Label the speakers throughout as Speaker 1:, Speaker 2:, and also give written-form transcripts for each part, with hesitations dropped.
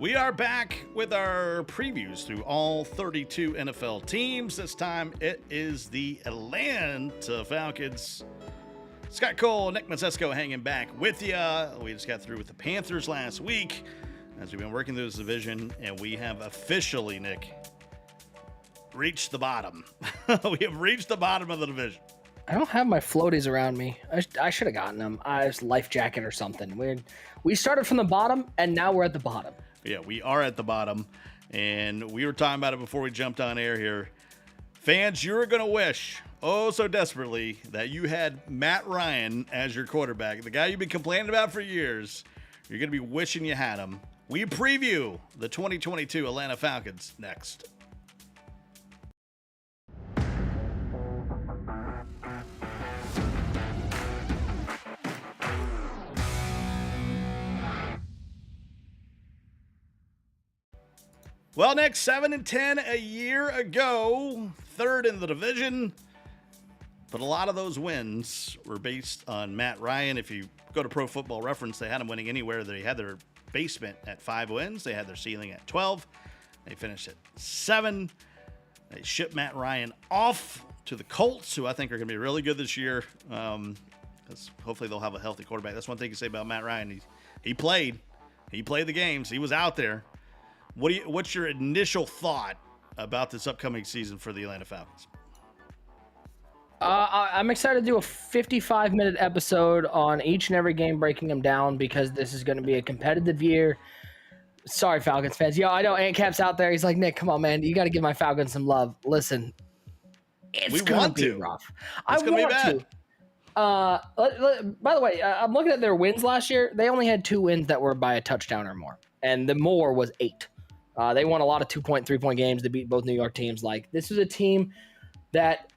Speaker 1: We are back with our previews through all 32 NFL teams. This time it is the Atlanta Falcons. Scott Cole, Nick Mazesco hanging back with you. We just got through with the Panthers last week as we've been working through this division, and we have officially, Nick, reached the bottom. We have reached the bottom of the division.
Speaker 2: I don't have my floaties around me. I should have gotten them. It's life jacket or something. We started from the bottom, and now we're at the bottom.
Speaker 1: Yeah, we are at the bottom, and we were talking about it before we jumped on air here. Fans, you're going to wish, oh so desperately, that you had Matt Ryan as your quarterback. The guy you've been complaining about for years. You're going to be wishing you had him. We preview the 2022 Atlanta Falcons next. Well, Nick, 7-10 a year ago, third in the division. But a lot of those wins were based on Matt Ryan. If you go to Pro Football Reference, they had him winning anywhere. They had their basement at 5 wins. They had their ceiling at 12. They finished at 7. They shipped Matt Ryan off to the Colts, who I think are going to be really good this year. Because hopefully they'll have a healthy quarterback. That's one thing you say about Matt Ryan. He played. He played the games. He was out there. What's your initial thought about this upcoming season for the Atlanta Falcons?
Speaker 2: I'm excited to do a 55-minute episode on each and every game, breaking them down, because this is going to be a competitive year. Sorry, Falcons fans. I know Ant Cap's out there. He's like, Nick, come on, man. You got to give my Falcons some love. Listen, it's going to be rough.
Speaker 1: It's going to be
Speaker 2: bad. By the way, I'm looking at their wins last year. They only had 2 wins that were by a touchdown or more, and the more was 8. They won a lot of 2-point, 3-point games to beat both New York teams. This is a team that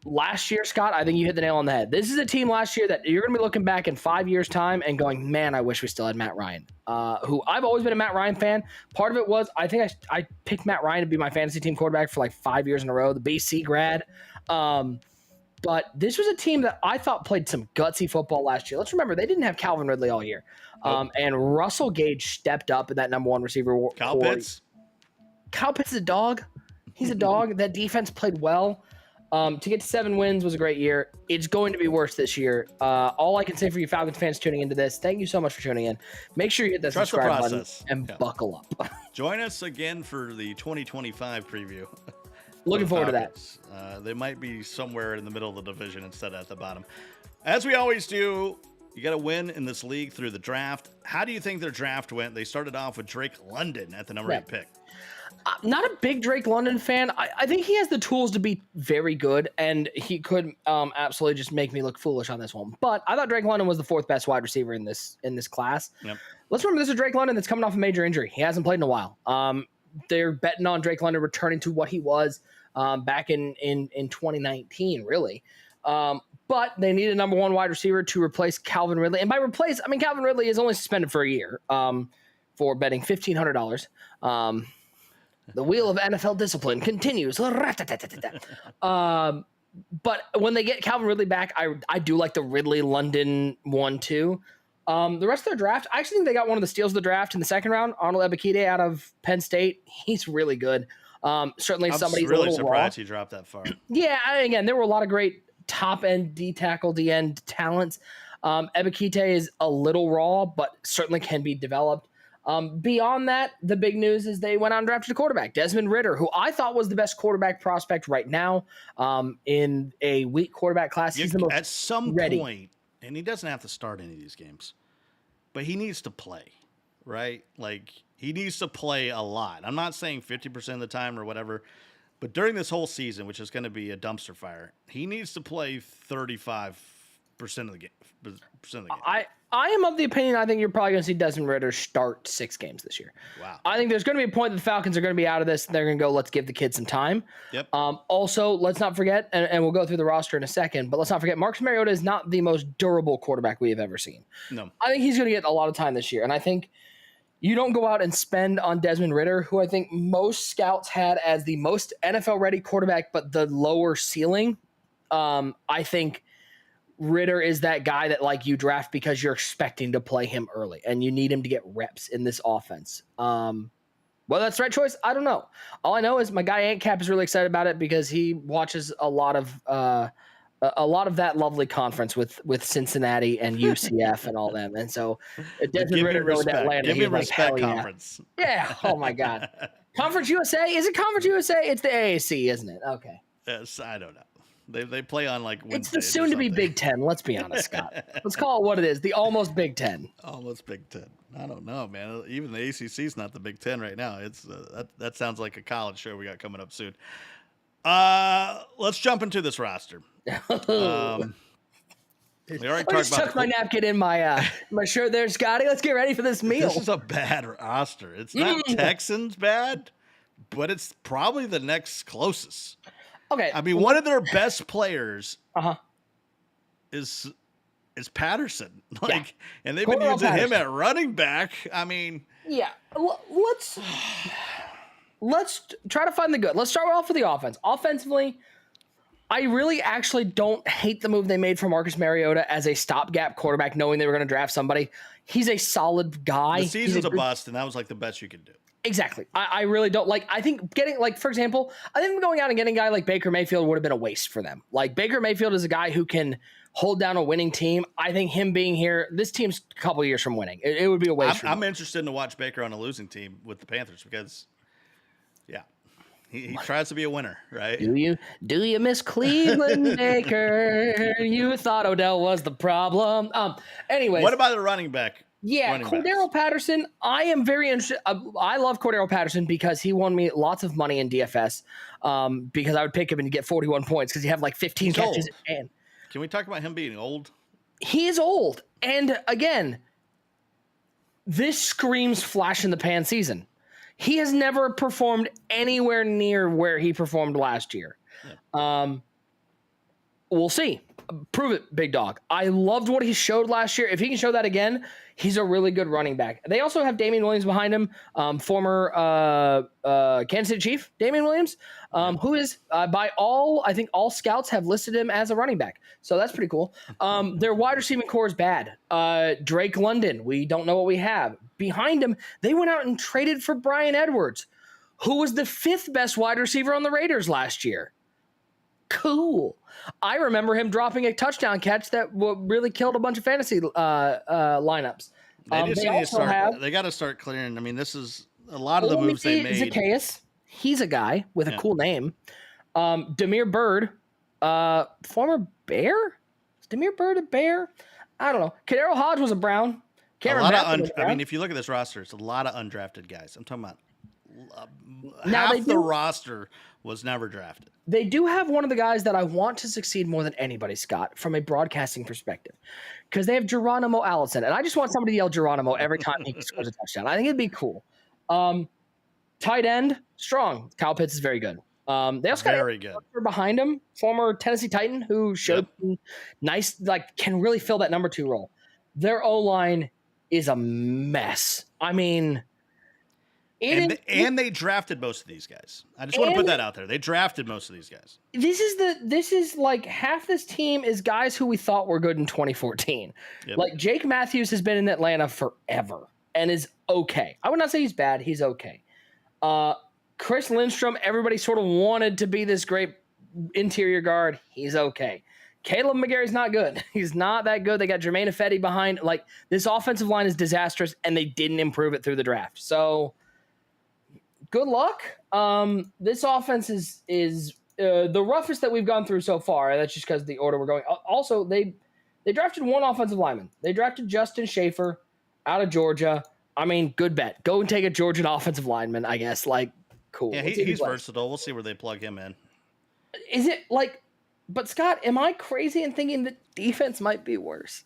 Speaker 2: last year, Scott, I think you hit the nail on the head. This is a team last year that you're going to be looking back in 5 years' time and going, man, I wish we still had Matt Ryan, who I've always been a Matt Ryan fan. Part of it was I think I picked Matt Ryan to be my fantasy team quarterback for 5 years in a row, the BC grad. But this was a team that I thought played some gutsy football last year. Let's remember, they didn't have Calvin Ridley all year. And Russell Gage stepped up in that number 1 receiver.
Speaker 1: Kyle Pitts
Speaker 2: is a dog. He's a dog. That defense played well. To get to 7 wins was a great year. It's going to be worse this year. All I can say for you Falcons fans tuning into this, thank you so much for tuning in. Make sure you hit that subscribe button and buckle up.
Speaker 1: Join us again for the 2025 preview.
Speaker 2: Looking forward to that.
Speaker 1: They might be somewhere in the middle of the division instead of at the bottom. As we always do, you got to win in this league through the draft. How do you think their draft went? They started off with Drake London at the number 8 pick.
Speaker 2: Not a big Drake London fan. I think he has the tools to be very good, and he could absolutely just make me look foolish on this one. But I thought Drake London was the 4th best wide receiver in this class. Yep. Let's remember, this is Drake London that's coming off a major injury. He hasn't played in a while. They're betting on Drake London returning to what he was back in 2019, really. But they need a number 1 wide receiver to replace Calvin Ridley. And by replace, I mean Calvin Ridley is only suspended for a year for betting $1,500. The wheel of NFL discipline continues. But when they get Calvin Ridley back, I do like the Ridley London 1-2. The rest of their draft, I actually think they got one of the steals of the draft in the 2nd round. Arnold Ebiketie out of Penn State. He's really good. Certainly somebody's
Speaker 1: really
Speaker 2: a little
Speaker 1: surprised
Speaker 2: raw.
Speaker 1: He dropped that far.
Speaker 2: Yeah, again, there were a lot of great top-end D-tackle, D-end talents. Ebiketie is a little raw, but certainly can be developed. Beyond that, the big news is they went out and drafted a quarterback, Desmond Ridder, who I thought was the best quarterback prospect right now in a weak quarterback class. He's the most
Speaker 1: at some
Speaker 2: ready.
Speaker 1: Point, and he doesn't have to start any of these games, but he needs to play, right? He needs to play a lot. I'm not saying 50% of the time or whatever, but during this whole season, which is going to be a dumpster fire, he needs to play 35% of the game.
Speaker 2: I am of the opinion I think you're probably going to see Desmond Ridder start 6 games this year.
Speaker 1: Wow.
Speaker 2: I think there's going to be a point that the Falcons are going to be out of this. And they're going to go, let's give the kid some time.
Speaker 1: Yep.
Speaker 2: Also, let's not forget, and we'll go through the roster in a second, but let's not forget, Marcus Mariota is not the most durable quarterback we have ever seen.
Speaker 1: No.
Speaker 2: I think he's going to get a lot of time this year. And I think you don't go out and spend on Desmond Ridder, who I think most scouts had as the most NFL-ready quarterback, but the lower ceiling. I think Ritter is that guy that like you draft because you're expecting to play him early and you need him to get reps in this offense. Well, that's the right choice. I don't know. All I know is my guy Ant Cap is really excited about it because he watches a lot of that lovely conference with Cincinnati and UCF and all them. And so Desmond Ritter going to Atlanta.
Speaker 1: Give me respect,
Speaker 2: like,
Speaker 1: conference.
Speaker 2: Yeah. Oh my God. Conference USA? Is it Conference USA? It's the AAC, isn't it? Okay.
Speaker 1: Yes, I don't know. They play on like Wednesdays.
Speaker 2: It's the soon to be Big Ten. Let's be honest, Scott. Let's call it what it is. The almost Big Ten.
Speaker 1: Almost Big Ten. I don't know, man. Even the ACC is not the Big Ten right now. It's that sounds like a college show we got coming up soon. Let's jump into this roster. We already
Speaker 2: talked about. Tuck my napkin in my shirt there, Scotty. Let's get ready for this meal.
Speaker 1: This is a bad roster. It's not Texans bad, but it's probably the next closest.
Speaker 2: Okay.
Speaker 1: I mean, one of their best players is Patterson. And they've been using him at running back. I mean,
Speaker 2: yeah. Let's try to find the good. Let's start off with the offense. Offensively, I really actually don't hate the move they made for Marcus Mariota as a stopgap quarterback, knowing they were going to draft somebody. He's a solid guy.
Speaker 1: The season's a bust, and that was like the best you could do.
Speaker 2: Exactly. I really don't like. I think getting for example, I think going out and getting a guy like Baker Mayfield would have been a waste for them. Like Baker Mayfield is a guy who can hold down a winning team. I think him being here, this team's a couple years from winning. It would be a waste.
Speaker 1: I'm interested to watch Baker on a losing team with the Panthers because, yeah, he tries to be a winner, right?
Speaker 2: Do you miss Cleveland, Baker? You thought Odell was the problem. Anyways,
Speaker 1: what about the running back?
Speaker 2: Yeah, Cordero Patterson. I am very interested. I love Cordero Patterson because he won me lots of money in DFS. Because I would pick him and get 41 points because he had like 15 catches. And
Speaker 1: can we talk about him being old?
Speaker 2: He is old, and again, this screams flash in the pan season. He has never performed anywhere near where he performed last year. Yeah. We'll see. Prove it, big dog. I loved what he showed last year. If he can show that again, he's a really good running back. They also have Damien Williams behind him, former Kansas City Chief, Damien Williams, who is by all, I think all scouts have listed him as a running back. So that's pretty cool. Their wide receiving core is bad. Drake London, we don't know what we have. Behind him, they went out and traded for Bryan Edwards, who was the 5th best wide receiver on the Raiders last year. Cool. I remember him dropping a touchdown catch that really killed a bunch of fantasy lineups.
Speaker 1: They got to start clearing. I mean, this is a lot of the moves they made.
Speaker 2: Zacchaeus, he's a guy with a cool name. Demir Bird, former Bear. Is Demir Bird a Bear? I don't know. Cordero Hodge was a Brown.
Speaker 1: I mean, if you look at this roster, it's a lot of undrafted guys. I'm talking about half the roster was never drafted.
Speaker 2: They do have one of the guys that I want to succeed more than anybody, Scott, from a broadcasting perspective, because they have Geronimo Allison, and I just want somebody to yell Geronimo every time he scores a touchdown. I think it'd be cool. Tight end, strong. Kyle Pitts is very good. They also got behind him, former Tennessee Titan, who showed nice, can really fill that number 2 role. Their O-line is a mess. I mean,
Speaker 1: and they drafted most of these guys. I just want to put that out there. They drafted most of these guys.
Speaker 2: This is like half this team is guys who we thought were good in 2014. Yep. Like Jake Matthews has been in Atlanta forever and is okay. I would not say he's bad. He's okay. Chris Lindstrom, everybody sort of wanted to be this great interior guard. He's okay. Caleb McGarry's not good. He's not that good. They got Jermaine Ifedi behind. Like, this offensive line is disastrous, and they didn't improve it through the draft. So good luck. This offense is the roughest that we've gone through so far. That's just because of the order we're going. Also, they drafted one offensive lineman. They drafted Justin Schaefer out of Georgia. I mean, good bet. Go and take a Georgian offensive lineman, I guess. Like, cool.
Speaker 1: Yeah, he's versatile. We'll see where they plug him in.
Speaker 2: Is it like... But, Scott, am I crazy in thinking that defense might be worse?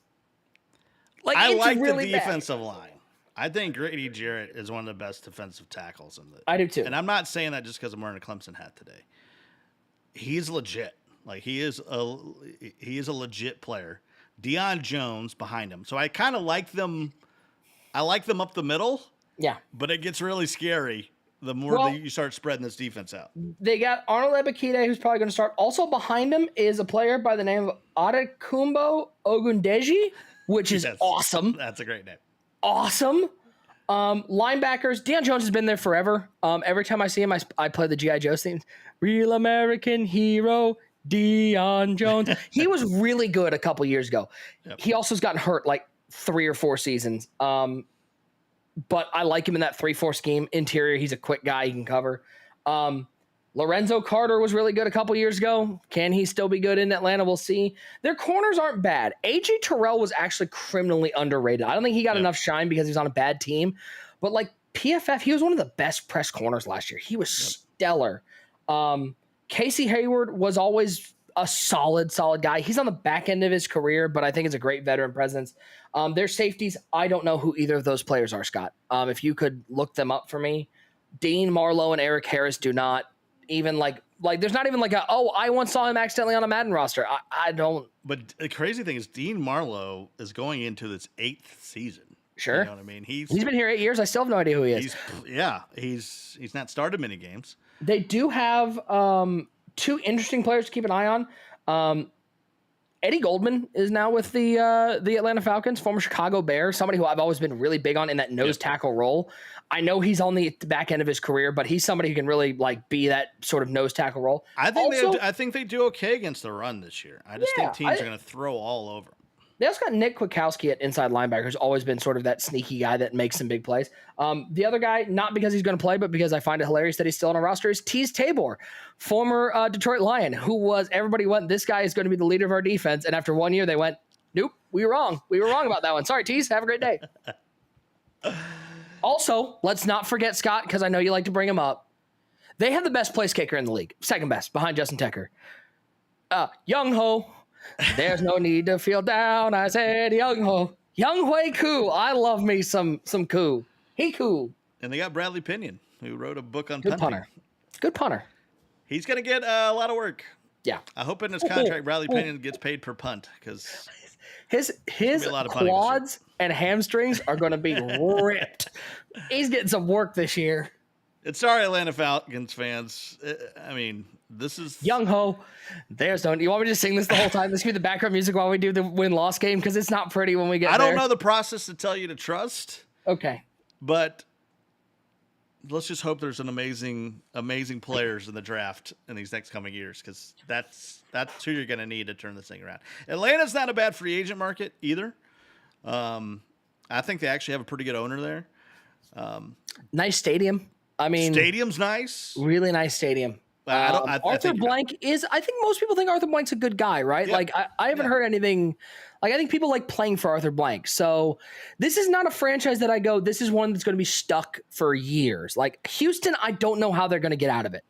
Speaker 1: I like really the defensive line. I think Grady Jarrett is one of the best defensive tackles in the.
Speaker 2: I do too.
Speaker 1: And I'm not saying that just because I'm wearing a Clemson hat today. He's legit. Like, he is a legit player. Deion Jones behind him. So I kind of like them. I like them up the middle.
Speaker 2: Yeah.
Speaker 1: But it gets really scary the more that you start spreading this defense out.
Speaker 2: They got Arnold Ebiketie, who's probably going to start. Also behind him is a player by the name of Adekunbo Ogundeji, which is awesome.
Speaker 1: That's a great name.
Speaker 2: Awesome. Linebackers, Deion Jones has been there forever. Every time I see him, I play the G.I. Joe theme. Real American hero, Deion Jones. He was really good a couple years ago. Yep. He also has gotten hurt like 3 or 4 seasons. But I like him in that 3-4 scheme. Interior, he's a quick guy. He can cover. Lorenzo Carter was really good a couple years ago. Can he still be good in Atlanta? We'll see. Their corners aren't bad. A.J. Tyrell was actually criminally underrated. I don't think he got enough shine because he was on a bad team. But like PFF, he was one of the best press corners last year. He was stellar. Casey Hayward was always a solid guy. He's on the back end of his career, but I think it's a great veteran presence. Their safeties, I don't know who either of those players are, Scott. If you could look them up for me. Dean Marlowe and Eric Harris do not even like there's not even like I once saw him accidentally on a Madden roster. I don't.
Speaker 1: But the crazy thing is Dean Marlowe is going into this 8th season.
Speaker 2: Sure.
Speaker 1: You know what I mean? He's
Speaker 2: been here 8 years. I still have no idea who he is.
Speaker 1: He's not started many games.
Speaker 2: They do have 2 interesting players to keep an eye on. Eddie Goldman is now with the Atlanta Falcons, former Chicago Bear, somebody who I've always been really big on in that nose tackle role. I know he's on the back end of his career, but he's somebody who can really like be that sort of nose tackle role.
Speaker 1: I think they do okay against the run this year. I just think teams are going to throw all over them.
Speaker 2: They also got Nick Kwiatkowski at inside linebacker, who's always been sort of that sneaky guy that makes some big plays. The other guy, not because he's going to play, but because I find it hilarious that he's still on a roster, is Teez Tabor, former Detroit Lion, who was, everybody went, this guy is going to be the leader of our defense. And after 1 year, they went, nope, we were wrong. We were wrong about that one. Sorry, Teez. Have a great day. Also, let's not forget, Scott, because I know you like to bring him up. They have the best place kicker in the league. Second best, behind Justin Tucker. Young Ho. There's no need to feel down. I said, Young Ho. Young Hui Koo. I love me some Koo. He cool.
Speaker 1: And they got Bradley Pinion, who wrote a book on
Speaker 2: Good punter. Good punter.
Speaker 1: He's going to get a lot of work.
Speaker 2: Yeah.
Speaker 1: I hope in his contract, Bradley Pinion gets paid per punt because
Speaker 2: his quads and hamstrings are going to be ripped. He's getting some work this year.
Speaker 1: It's sorry, Atlanta Falcons fans. I mean, this is
Speaker 2: Young Ho. There's no. You want me to sing this the whole time? This could be the background music while we do the win-loss game because it's not pretty when we get.
Speaker 1: I don't know the process to tell you to trust.
Speaker 2: Okay,
Speaker 1: but let's just hope there's an amazing players in the draft in these next coming years because that's who you're going to need to turn this thing around. Atlanta's not a bad free agent market either. I think they actually have a pretty good owner there.
Speaker 2: Nice stadium. I mean,
Speaker 1: stadium's nice.
Speaker 2: Really nice stadium. Arthur Blank is. I think most people think Arthur Blank's a good guy, right? Yep. Like I haven't heard anything. Like I think people like playing for Arthur Blank. So this is not a franchise that I go. This is one that's going to be stuck for years. Like Houston, I don't know how they're going to get out of it.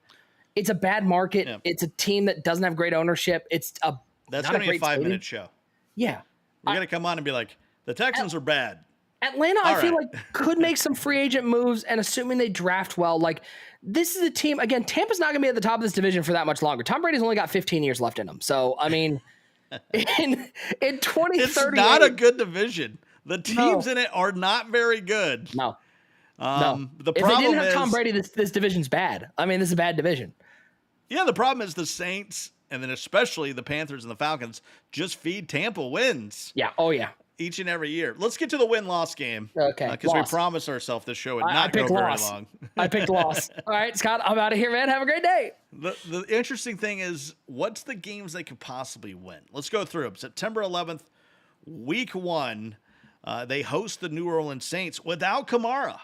Speaker 2: It's a bad market. Yeah. It's a team that doesn't have great ownership. That's
Speaker 1: going to be a 5-minute show.
Speaker 2: Yeah,
Speaker 1: we're going to come on and be like, the Texans are bad.
Speaker 2: Atlanta, I feel like could make some free agent moves, and assuming they draft well, like this is a team. Again, Tampa's not going to be at the top of this division for that much longer. Tom Brady's only got 15 years left in him, so I mean, in 2030,
Speaker 1: it's not a good division. The teams in it are not very good.
Speaker 2: No.
Speaker 1: The problem
Speaker 2: if they didn't have Tom Brady, this division's bad. I mean, this is a bad division.
Speaker 1: Yeah, the problem is the Saints, and then especially the Panthers and the Falcons, just feed Tampa wins.
Speaker 2: Yeah. Oh yeah.
Speaker 1: Each and every year. Let's get to the win-loss game.
Speaker 2: Okay.
Speaker 1: Because we promised ourselves this show would not go very long.
Speaker 2: I picked loss. All right, Scott, I'm out of here, man. Have a great day.
Speaker 1: The interesting thing is, what's the games they could possibly win? Let's go through them. September 11th, week 1, they host the New Orleans Saints without Kamara.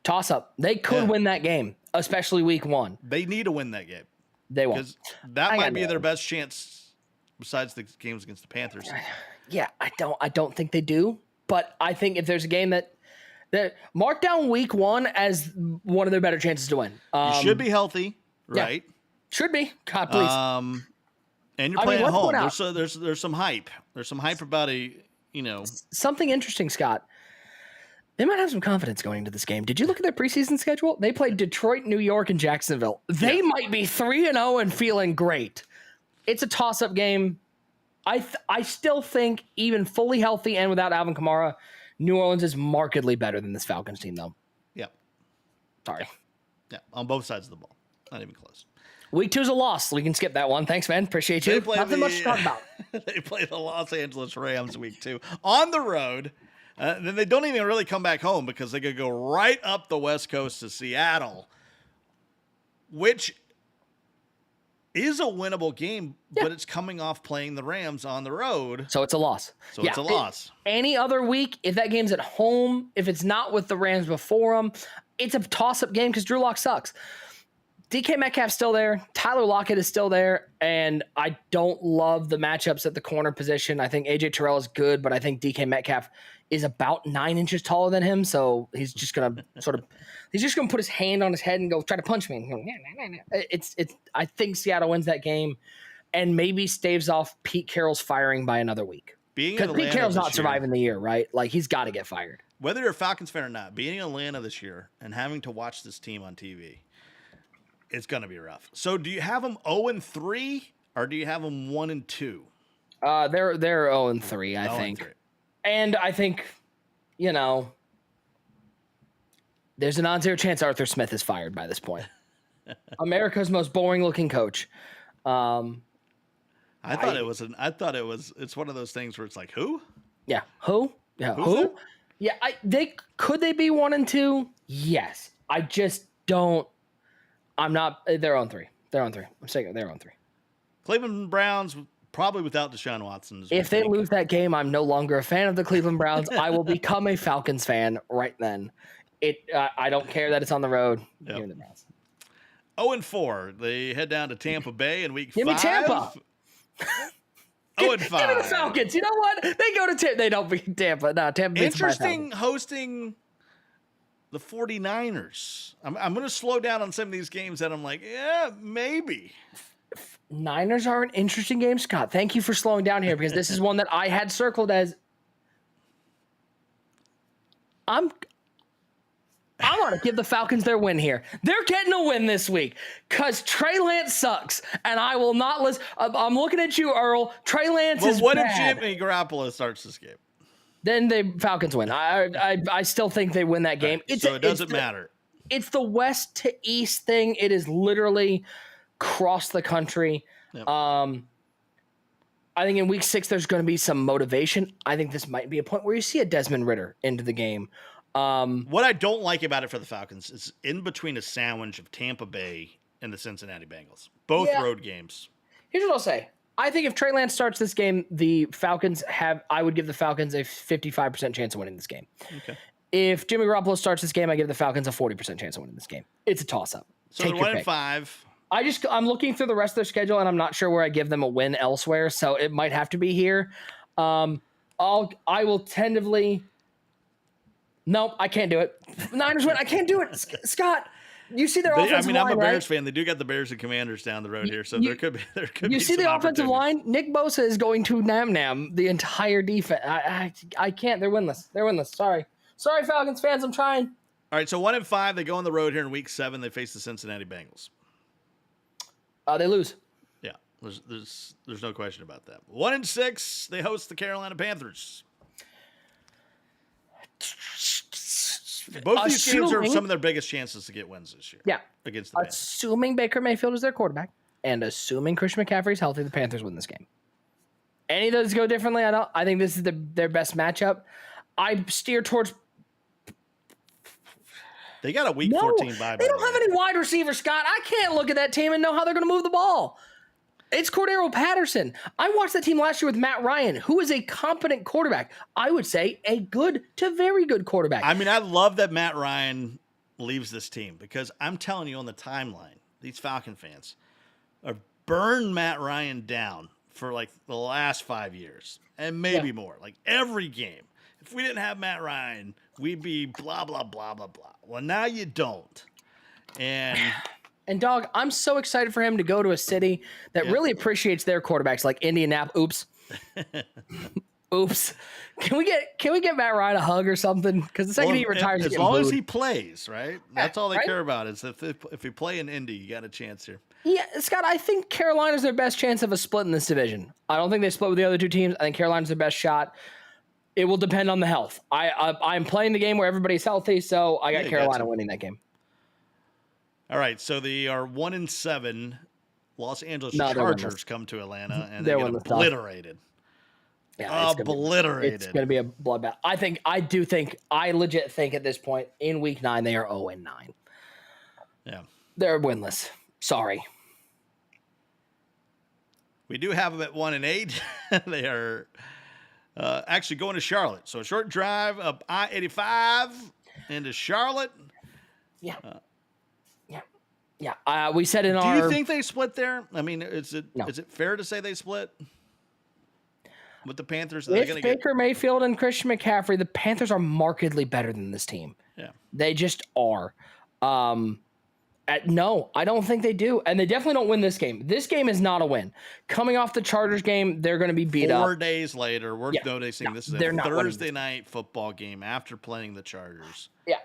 Speaker 2: Toss-up. They could win that game, especially week 1.
Speaker 1: They need to win that game.
Speaker 2: They won't.
Speaker 1: Because that might be their best chance besides the games against the Panthers.
Speaker 2: Yeah, I don't think they do, but I think if there's a game that mark down week 1 as one of their better chances to win.
Speaker 1: You should be healthy, right?
Speaker 2: Yeah, should be. God, please.
Speaker 1: And you're playing at home. There's some hype. There's some hype about
Speaker 2: something interesting, Scott. They might have some confidence going into this game. Did you look at their preseason schedule? They played Detroit, New York, and Jacksonville. They might be 3-0 and feeling great. It's a toss-up game. I still think, even fully healthy and without Alvin Kamara, New Orleans is markedly better than this Falcons team, though.
Speaker 1: Yeah.
Speaker 2: Sorry.
Speaker 1: Yeah, on both sides of the ball. Not even close.
Speaker 2: Week 2 is a loss. We can skip that one. Thanks, man. Appreciate you. Nothing much to talk about.
Speaker 1: They play the Los Angeles Rams week 2 on the road. Then they don't even really come back home because they could go right up the West Coast to Seattle, which is a winnable game, but it's coming off playing the Rams on the road.
Speaker 2: So it's a loss.
Speaker 1: It's a loss.
Speaker 2: Any other week, if that game's at home, if it's not with the Rams before them, it's a toss-up game because Drew Lock sucks. DK Metcalf's still there. Tyler Lockett is still there. And I don't love the matchups at the corner position. I think AJ Tyrell is good, but I think DK Metcalf is about 9 inches taller than him. So he's just going to put his hand on his head and go try to punch me. I think Seattle wins that game and maybe staves off Pete Carroll's firing by another week. Because Pete Carroll's not surviving the year, right? Like, he's got to get fired.
Speaker 1: Whether you're a Falcons fan or not, being in Atlanta this year and having to watch this team on TV, it's going to be rough. So do you have them 0-3 or do you have them 1-2?
Speaker 2: They're 0-3, I think.
Speaker 1: 0-3.
Speaker 2: And I think, there's a non-zero chance Arthur Smith is fired by this point. America's most boring-looking coach.
Speaker 1: I thought it's one of those things where it's like, who?
Speaker 2: Yeah. Who? Yeah.
Speaker 1: Who's
Speaker 2: who?
Speaker 1: it?
Speaker 2: Yeah. Could they be 1-2? Yes. I just don't. I'm not. They're on 3. They're on 3. I'm saying they're on 3.
Speaker 1: Cleveland Browns probably without Deshaun Watson.
Speaker 2: If they lose that game, I'm no longer a fan of the Cleveland Browns. I will become a Falcons fan right then. I don't care that it's on the road.
Speaker 1: Yep.
Speaker 2: Give me the Browns.
Speaker 1: 0-4. They head down to Tampa Bay in week 5.
Speaker 2: Give me Tampa.
Speaker 1: 0-5.
Speaker 2: Give me the Falcons. You know what? They go to Tampa. They don't beat Tampa. No, Tampa beats
Speaker 1: Interesting hosting the 49ers. I'm going to slow down on some of these games that I'm like, yeah, maybe.
Speaker 2: Niners are an interesting game, Scott. Thank you for slowing down here because this is one that I had circled as I'm going to give the Falcons their win here. They're getting a win this week because Trey Lance sucks, and I will not listen. I'm looking at you, Earl. Trey Lance is
Speaker 1: what
Speaker 2: bad.
Speaker 1: If Jimmy Garoppolo starts this game?
Speaker 2: Then the Falcons win. I still think they win that game.
Speaker 1: Right, so it doesn't matter.
Speaker 2: It's the west to east thing. It is literally across the country.
Speaker 1: Yep.
Speaker 2: I think in week 6 there's going to be some motivation. I think this might be a point where you see a Desmond Ridder into the game.
Speaker 1: What I don't like about it for the Falcons is in between a sandwich of Tampa Bay and the Cincinnati Bengals. Both road games.
Speaker 2: Here's what I'll say. I think if Trey Lance starts this game, I would give the Falcons a 55% chance of winning this game.
Speaker 1: Okay.
Speaker 2: If Jimmy Garoppolo starts this game, I give the Falcons a 40% chance of winning this game. It's a toss-up.
Speaker 1: So they're 1-5.
Speaker 2: I'm looking through the rest of their schedule, and I'm not sure where I give them a win elsewhere, so it might have to be here. I will tentatively. Nope, I can't do it. Niners win. I can't do it, Scott. You see their offensive line,
Speaker 1: I'm a Bears
Speaker 2: right?
Speaker 1: fan. They do got the Bears and Commanders down the road here, so there could be.
Speaker 2: You see the offensive line? Nick Bosa is going to nam the entire defense. I can't. They're winless. Sorry, Falcons fans. I'm trying.
Speaker 1: All right, so 1-5. They go on the road here in week 7. They face the Cincinnati Bengals.
Speaker 2: They lose.
Speaker 1: Yeah, there's no question about that. 1-6. They host the Carolina Panthers. Both these games are some of their biggest chances to get wins this year.
Speaker 2: Yeah.
Speaker 1: Against the Panthers.
Speaker 2: Assuming Baker Mayfield is their quarterback and assuming Christian McCaffrey is healthy, the Panthers win this game. Any of those go differently? I think this is their best matchup. I steer towards.
Speaker 1: They got a week 14 bye.
Speaker 2: They don't have any wide receivers, Scott. I can't look at that team and know how they're going to move the ball. It's Cordero Patterson. I watched that team last year with Matt Ryan, who is a competent quarterback. I would say a good to very good quarterback.
Speaker 1: I mean, I love that Matt Ryan leaves this team because I'm telling you on the timeline, these Falcon fans have burned Matt Ryan down for like the last 5 years and maybe more. Like every game. If we didn't have Matt Ryan, we'd be blah, blah, blah, blah, blah. Well, now you don't.
Speaker 2: And, dog, I'm so excited for him to go to a city that really appreciates their quarterbacks, like Indianapolis. Oops. Can we get Matt Ryan a hug or something? Because the second he retires,
Speaker 1: as long as he plays, right? That's all they care about. Is if you play in Indy, you got a chance here.
Speaker 2: Yeah, Scott, I think Carolina's their best chance of a split in this division. I don't think they split with the other two teams. I think Carolina's their best shot. It will depend on the health. I'm playing the game where everybody's healthy, so I got Carolina winning that game.
Speaker 1: All right, so they are 1-7. Los Angeles
Speaker 2: No, they're winless.
Speaker 1: Chargers come to Atlanta and
Speaker 2: They're
Speaker 1: they get
Speaker 2: winless,
Speaker 1: obliterated.
Speaker 2: Yeah, it's gonna be a bloodbath. I legit think at this point in week 9 they are 0-9.
Speaker 1: Yeah,
Speaker 2: they're winless. Sorry.
Speaker 1: We do have them at 1-8. They are actually going to Charlotte. So a short drive up I-85 into Charlotte.
Speaker 2: Yeah. We said in
Speaker 1: do
Speaker 2: our.
Speaker 1: Do you think they split there? I mean, is it fair to say they split with the Panthers?
Speaker 2: With Baker Mayfield and Christian McCaffrey, the Panthers are markedly better than this team.
Speaker 1: Yeah,
Speaker 2: they just are. No, I don't think they do. And they definitely don't win this game. This game is not a win. Coming off the Chargers game, they're going to be beat up.
Speaker 1: 4 days later, we're noticing this is a Thursday night football game after playing the Chargers.
Speaker 2: Yeah.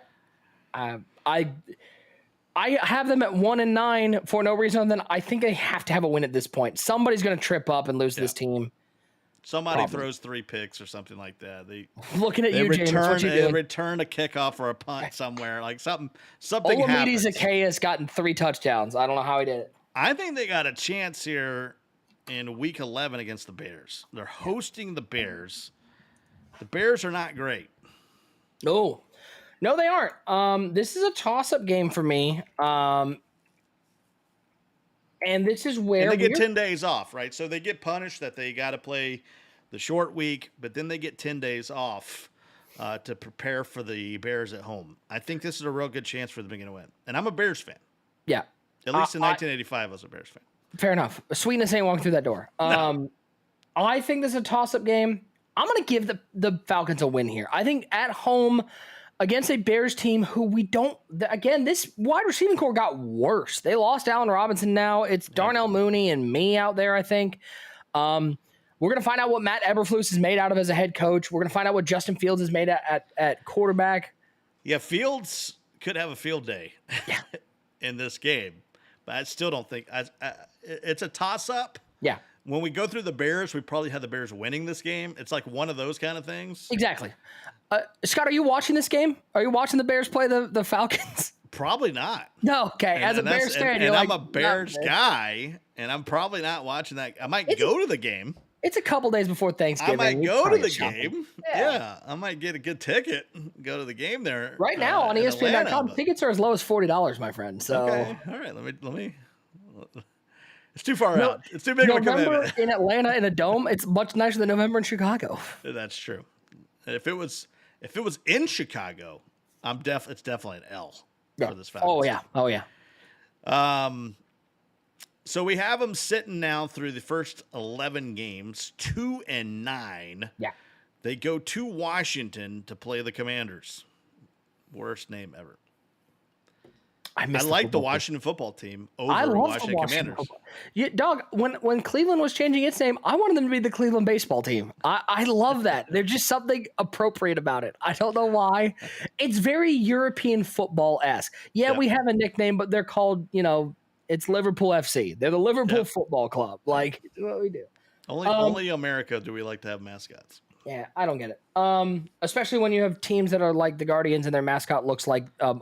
Speaker 2: I have them at 1-9 for no reason other than I think they have to have a win at this point. Somebody's going to trip up and lose this team.
Speaker 1: Somebody throws 3 picks or something like that.
Speaker 2: Looking at you, James.
Speaker 1: They return a kickoff or a punt somewhere, like something happens.
Speaker 2: Zacchaeus gotten 3 touchdowns. I don't know how he did it.
Speaker 1: I think they got a chance here in Week 11 against the Bears. They're hosting the Bears. The Bears are not great.
Speaker 2: No, they aren't. This is a toss-up game for me. And this is where
Speaker 1: they get 10 days off, right? So they get punished that they got to play the short week, but then they get 10 days off to prepare for the Bears at home. I think this is a real good chance for them to get a win. And I'm a Bears fan.
Speaker 2: Yeah.
Speaker 1: At least in 1985, I was a Bears fan.
Speaker 2: Fair enough. Sweetness ain't walking through that door.
Speaker 1: No.
Speaker 2: I think this is a toss-up game. I'm going to give the Falcons a win here. I think at home against a Bears team who we don't – again, this wide receiving core got worse. They lost Allen Robinson now. It's Darnell Mooney and me out there, I think. We're going to find out what Matt Eberflus is made out of as a head coach. We're going to find out what Justin Fields is made at quarterback.
Speaker 1: Yeah, Fields could have a field day in this game. But I still don't think it's a toss-up.
Speaker 2: Yeah.
Speaker 1: When we go through the Bears, we probably have the Bears winning this game. It's like one of those kind of things.
Speaker 2: Exactly. Scott, are you watching this game? Are you watching the Bears play the Falcons?
Speaker 1: Probably not.
Speaker 2: No, okay. As a Bears fan, you're
Speaker 1: I'm a Bears guy, and I'm probably not watching that. I might go to the game.
Speaker 2: It's a couple days before Thanksgiving.
Speaker 1: I might go to the game. Yeah, I might get a good ticket, go to the game there.
Speaker 2: Right now on ESPN.com, tickets are as low as $40, my friend. So
Speaker 1: okay, all right. Let me. It's too far out. It's too big of a commitment.
Speaker 2: November in Atlanta in a dome, it's much nicer than November in Chicago.
Speaker 1: That's true. If it was in Chicago, it's definitely an L for this Falcons.
Speaker 2: Oh yeah.
Speaker 1: So we have them sitting now through the first 11 games, 2-9.
Speaker 2: Yeah.
Speaker 1: They go to Washington to play the Commanders. Worst name ever. I like the Washington football team over Washington Commanders.
Speaker 2: Yeah, dog, when Cleveland was changing its name, I wanted them to be the Cleveland baseball team. I love that. There's just something appropriate about it. I don't know why. It's very European football-esque. Yeah, we have a nickname, but they're called, it's Liverpool FC. They're the Liverpool Football Club. Like, it's what we do.
Speaker 1: Only America do we like to have mascots.
Speaker 2: Yeah, I don't get it. Especially when you have teams that are like the Guardians and their mascot looks like a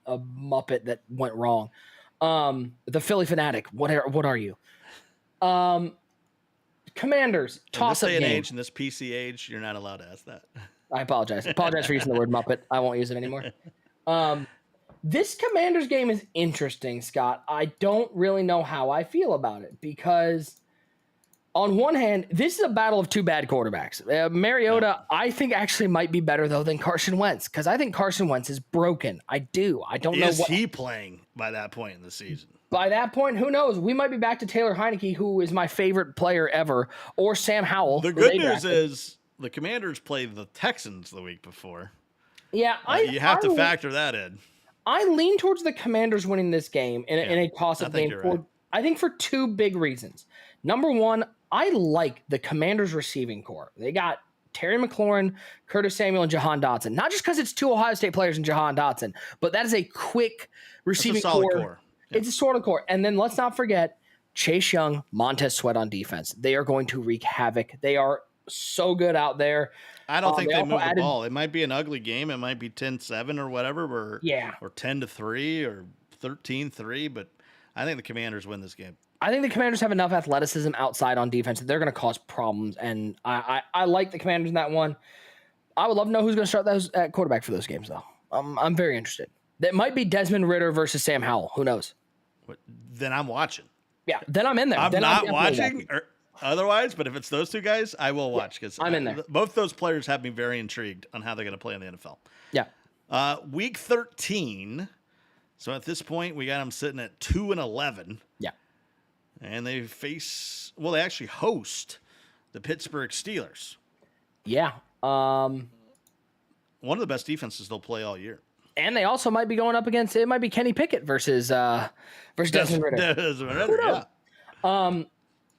Speaker 2: Muppet that went wrong. The Philly Fanatic. What are you? Commanders. Toss-up game.
Speaker 1: In this day and age, in this PC age, you're not allowed to ask that.
Speaker 2: I apologize. For using the word Muppet. I won't use it anymore. This Commanders game is interesting, Scott. I don't really know how I feel about it because on one hand, this is a battle of 2 bad quarterbacks. Mariota, I think, actually might be better, though, than Carson Wentz because I think Carson Wentz is broken. I do. I don't know.
Speaker 1: Is he playing by that point in the season?
Speaker 2: By that point, who knows? We might be back to Taylor Heineke, who is my favorite player ever, or Sam Howell.
Speaker 1: The good news is the Commanders played the Texans the week before.
Speaker 2: Yeah,
Speaker 1: you have to factor that in.
Speaker 2: I lean towards the Commanders winning this game in a toss-up game. I think for 2 big reasons. Number one, I like the Commanders' receiving core. They got Terry McLaurin, Curtis Samuel, and Jahan Dotson. Not just because it's 2 Ohio State players and Jahan Dotson, but that is a quick receiving core. Yeah. It's a solid core. And then let's not forget Chase Young, Montez Sweat on defense. They are going to wreak havoc. They are so good out there.
Speaker 1: I don't think they move the ball. It might be an ugly game. It might be 10-7 or whatever, or 10-3 or 13-3, but I think the Commanders win this game.
Speaker 2: I think the Commanders have enough athleticism outside on defense that they're going to cause problems, and I like the Commanders in that one. I would love to know who's going to start those at quarterback for those games, though. I'm very interested. That might be Desmond Ridder versus Sam Howell. Who knows?
Speaker 1: Then I'm watching.
Speaker 2: Yeah, then I'm in there.
Speaker 1: I'm
Speaker 2: then
Speaker 1: not watching or otherwise, but if it's those two guys, I will watch because
Speaker 2: I'm in there.
Speaker 1: Both those players have me very intrigued on how they're going to play in the NFL.
Speaker 2: Yeah.
Speaker 1: Week 13. So at this point, we got them sitting at 2-11.
Speaker 2: Yeah.
Speaker 1: And they they actually host the Pittsburgh Steelers.
Speaker 2: Yeah.
Speaker 1: One of the best defenses they'll play all year.
Speaker 2: And they also might be going up against, it might be Kenny Pickett versus Desmond Ridder.
Speaker 1: Desmond Ridder, yeah.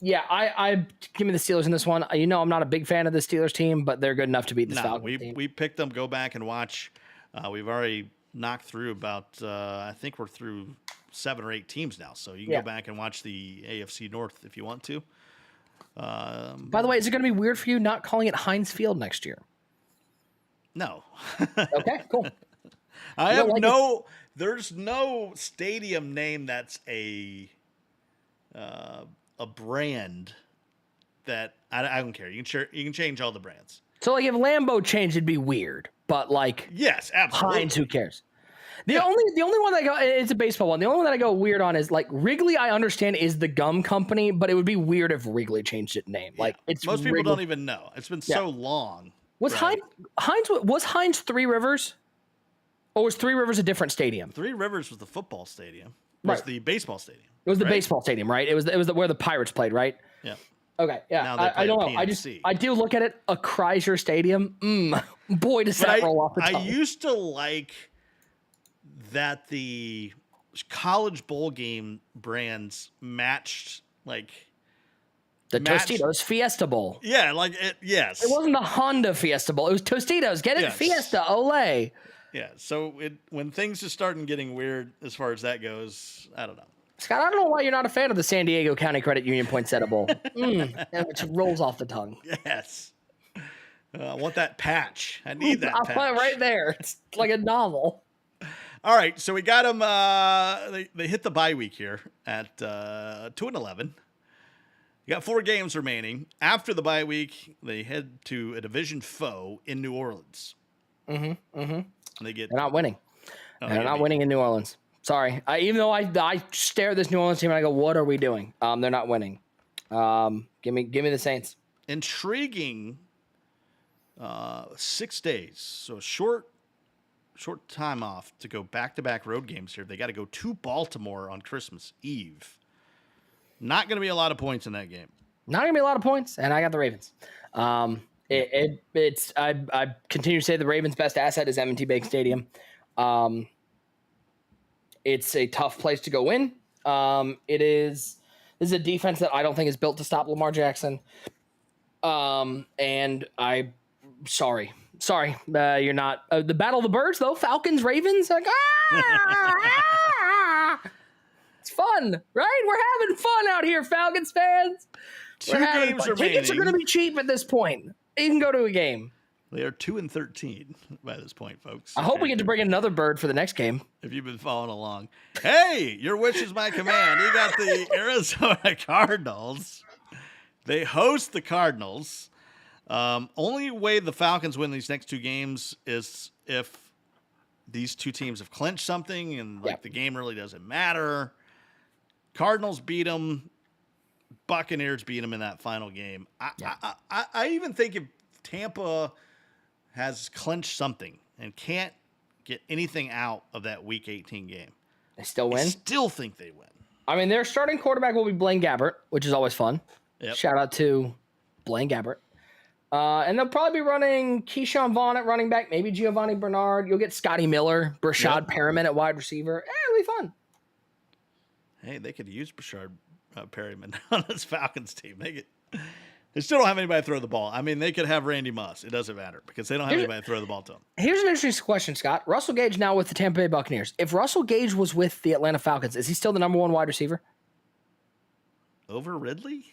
Speaker 2: Yeah, I give me the Steelers in this one. I'm not a big fan of the Steelers team, but they're good enough to beat the Falcons team.
Speaker 1: We picked them. Go back and watch. We've already knocked through about, I think we're through 7 or 8 teams now. So you can go back and watch the AFC North if you want to.
Speaker 2: By the way, is it going to be weird for you not calling it Heinz Field next year?
Speaker 1: No.
Speaker 2: Okay, cool.
Speaker 1: There's no stadium name that's a brand that I don't care. You can change all the brands.
Speaker 2: So like if Lambeau changed, it'd be weird. But like,
Speaker 1: yes, absolutely.
Speaker 2: Heinz, who cares? The only one that I go, it's a baseball one. The only one that I go weird on is like Wrigley. I understand is the gum company, but it would be weird if Wrigley changed its name. Like it's
Speaker 1: most people
Speaker 2: Wrigley.
Speaker 1: don't even know. It's been so long.
Speaker 2: Was Heinz Three Rivers, or was Three Rivers a different stadium?
Speaker 1: Three Rivers was the football stadium. It was the baseball stadium.
Speaker 2: It was the baseball stadium, right? It was where the Pirates played, right?
Speaker 1: Yeah.
Speaker 2: Okay, yeah.
Speaker 1: Now
Speaker 2: I don't know.
Speaker 1: PNC.
Speaker 2: I do look at it, a Chrysler Stadium. Boy, does that roll off the tongue.
Speaker 1: I used to like that the college bowl game brands matched
Speaker 2: Tostitos Fiesta Bowl.
Speaker 1: Yeah, yes.
Speaker 2: It wasn't the Honda Fiesta Bowl. It was Tostitos. Get it? Yes. Fiesta. Ole.
Speaker 1: Yeah, so when things are starting getting weird as far as that goes, I don't know.
Speaker 2: Scott, I don't know why you're not a fan of the San Diego County Credit Union Poinsettia Bowl. It rolls off the tongue.
Speaker 1: Yes. I want that patch. I need that patch.
Speaker 2: I'll put it right there. It's like a novel.
Speaker 1: All right, so we got them. They hit the bye week here at 2-11. You got 4 games remaining. After the bye week, they head to a division foe in New Orleans.
Speaker 2: They're
Speaker 1: They're
Speaker 2: not winning. They're not winning in New Orleans. Sorry. Even though I stare at this New Orleans team and I go, what are we doing? They're not winning. Give me the Saints.
Speaker 1: Intriguing 6 days. So short time off to go back-to-back road games here. They got to go to Baltimore on Christmas Eve. Not going to be a lot of points in that game.
Speaker 2: Not going to be a lot of points, and I got the Ravens. I continue to say the Ravens' best asset is M&T Bank Stadium. It's a tough place to go in. This is a defense that I don't think is built to stop Lamar Jackson. And sorry, you're not. The Battle of the Birds, though, Falcons, Ravens, like, it's fun, right? We're having fun out here, Falcons fans.
Speaker 1: 2 games remaining.
Speaker 2: Tickets are going to be cheap at this point. You can go to a game.
Speaker 1: They are 2-13 by this point, folks.
Speaker 2: I hope we get to bring another bird for the next game.
Speaker 1: If you've been following along. Hey, your wish is my command. You got the Arizona Cardinals. They host the Cardinals. Only way the Falcons win these next 2 games is if these 2 teams have clinched something and the game really doesn't matter. Cardinals beat them. Buccaneers beat them in that final game. I even think if Tampa has clinched something and can't get anything out of that Week 18 game,
Speaker 2: they still win?
Speaker 1: I still think they win.
Speaker 2: I mean, their starting quarterback will be Blaine Gabbert, which is always fun.
Speaker 1: Yep.
Speaker 2: Shout out to Blaine Gabbert. And they'll probably be running Keyshawn Vaughn at running back, maybe Giovanni Bernard. You'll get Scotty Miller, Brashad Perriman at wide receiver. It'll be fun.
Speaker 1: Hey, they could use Brashad Perriman on this Falcons team. They still don't have anybody to throw the ball. I mean, they could have Randy Moss. It doesn't matter because they don't have anybody to throw the ball to them.
Speaker 2: Here's an interesting question, Scott. Russell Gage now with the Tampa Bay Buccaneers. If Russell Gage was with the Atlanta Falcons, is he still the number 1 wide receiver?
Speaker 1: Over Ridley?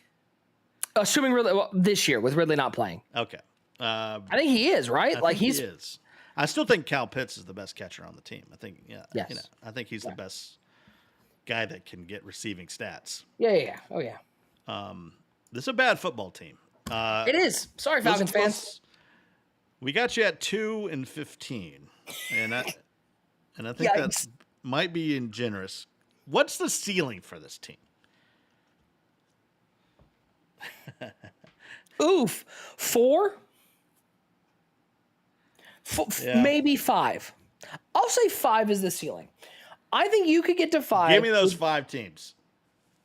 Speaker 2: Assuming this year with Ridley not playing.
Speaker 1: Okay.
Speaker 2: I think he is, right?
Speaker 1: He is. I still think Cal Pitts is the best catcher on the team. I think,
Speaker 2: yes.
Speaker 1: I think he's the best guy that can get receiving stats.
Speaker 2: Yeah. Oh, yeah.
Speaker 1: This is a bad football team.
Speaker 2: It is. Sorry, Falcons fans.
Speaker 1: We got you at 2-15, and I think that might be generous. What's the ceiling for this team?
Speaker 2: Oof. 4? Maybe 5. I'll say 5 is the ceiling. I think you could get to 5.
Speaker 1: Give me those 5 teams.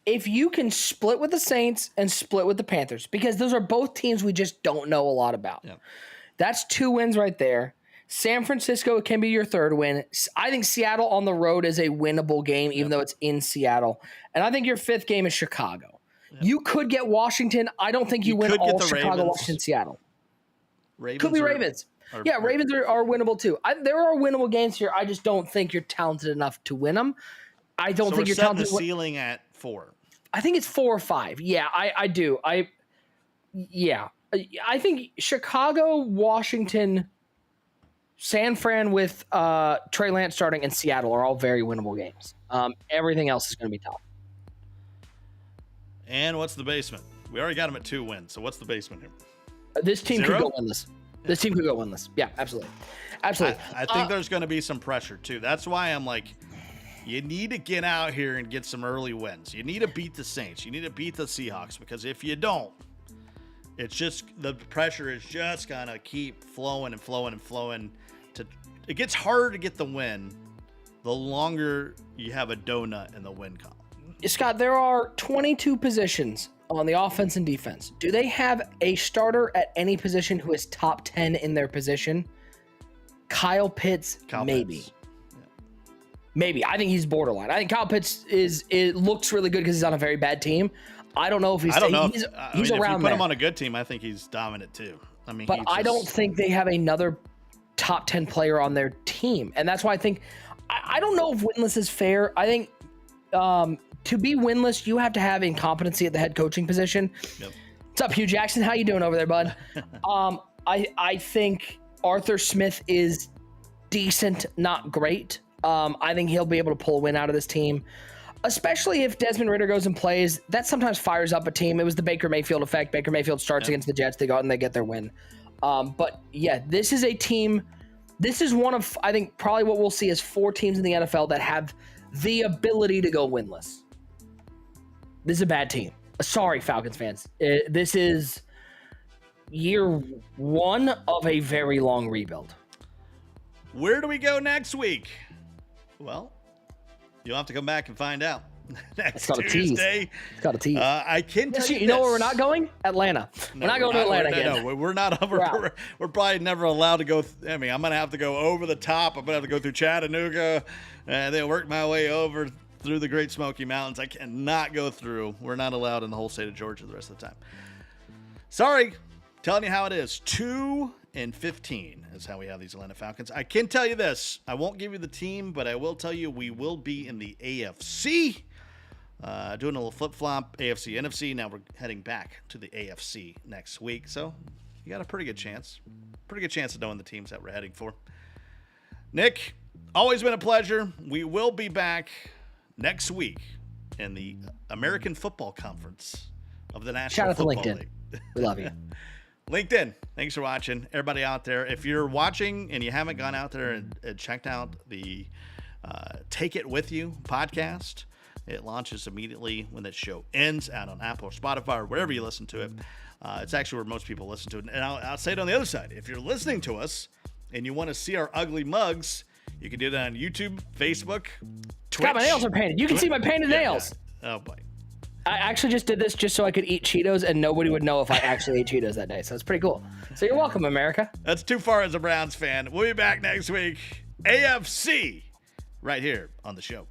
Speaker 2: If you can split with the Saints and split with the Panthers, because those are both teams we just don't know a lot about.
Speaker 1: Yeah.
Speaker 2: That's 2 wins right there. San Francisco can be your 3rd win. I think Seattle on the road is a winnable game, even though it's in Seattle. And I think your 5th game is Chicago. Yep. You could get Washington. I don't think you win all Chicago, Ravens. Washington, Seattle. Could be Ravens. Ravens are winnable too. There are winnable games here. I just don't think you're talented enough to win them. I don't think you're talented.
Speaker 1: The ceiling at 4.
Speaker 2: I think it's 4 or 5. Yeah, I do. I think Chicago, Washington, San Fran with Trey Lance starting, and Seattle are all very winnable games. Everything else is going to be tough.
Speaker 1: And what's the basement? We already got them at 2 wins. So what's the basement here?
Speaker 2: This team could go winless. This team could go winless. Yeah, absolutely. I
Speaker 1: think there's going to be some pressure too. That's why I'm like, you need to get out here and get some early wins. You need to beat the Saints. You need to beat the Seahawks, because if you don't, it's just the pressure is just going to keep flowing and flowing and flowing. It gets harder to get the win the longer you have a donut in the win column.
Speaker 2: Scott, there are 22 positions on the offense and defense. Do they have a starter at any position who is top 10 in their position? Kyle Pitts, maybe. Yeah. Maybe. I think he's borderline. I think Kyle Pitts looks really good because he's on a very bad team. I don't know if he's around there.
Speaker 1: If you put him on a good team, I think he's dominant too.
Speaker 2: But I don't think they have another top 10 player on their team. And that's why I think, I don't know if winless is fair. I think to be winless, you have to have incompetency at the head coaching position. Yep. What's up, Hugh Jackson? How you doing over there, bud? I think Arthur Smith is decent, not great. I think he'll be able to pull a win out of this team, especially if Desmond Ridder goes and plays. That sometimes fires up a team. It was the Baker Mayfield effect. Baker Mayfield starts against the Jets. They go out and they get their win. But yeah, this is a team. This is one of, I think, probably what we'll see is 4 teams in the NFL that have the ability to go winless. This is a bad team. Sorry, Falcons fans. This is year 1 of a very long rebuild.
Speaker 1: Where do we go next week? Well, you'll have to come back and find out. Next Tuesday.
Speaker 2: It's got a tease.
Speaker 1: I can tell you
Speaker 2: know where we're not going? Atlanta. We're not going to Atlanta again.
Speaker 1: No, we're not. We're probably never allowed to go. I'm going to have to go over the top. I'm going to have to go through Chattanooga and then work my way over through the Great Smoky Mountains. I cannot go through. We're not allowed in the whole state of Georgia the rest of the time. Sorry. Telling you how it is. 2-15 is how we have these Atlanta Falcons. I can tell you this. I won't give you the team, but I will tell you we will be in the AFC. Doing a little flip-flop, AFC, NFC. Now we're heading back to the AFC next week. So you got a pretty good chance. Pretty good chance of knowing the teams that we're heading for. Nick, always been a pleasure. We will be back next week in the American Football Conference of the National Football League. Shout out to LinkedIn.
Speaker 2: We love you.
Speaker 1: LinkedIn, thanks for watching. Everybody out there, if you're watching and you haven't gone out there and checked out the Take It With You podcast, it launches immediately when the show ends out on Apple or Spotify or wherever you listen to it. It's actually where most people listen to it. And I'll say it on the other side. If you're listening to us and you want to see our ugly mugs, you can do that on YouTube, Facebook, Twitch.
Speaker 2: God, my nails are painted. You can see my painted nails.
Speaker 1: Yeah. Oh, boy.
Speaker 2: I actually just did this just so I could eat Cheetos and nobody would know if I actually ate Cheetos that day. So it's pretty cool. So you're welcome, America.
Speaker 1: That's too far as a Browns fan. We'll be back next week. AFC right here on the show.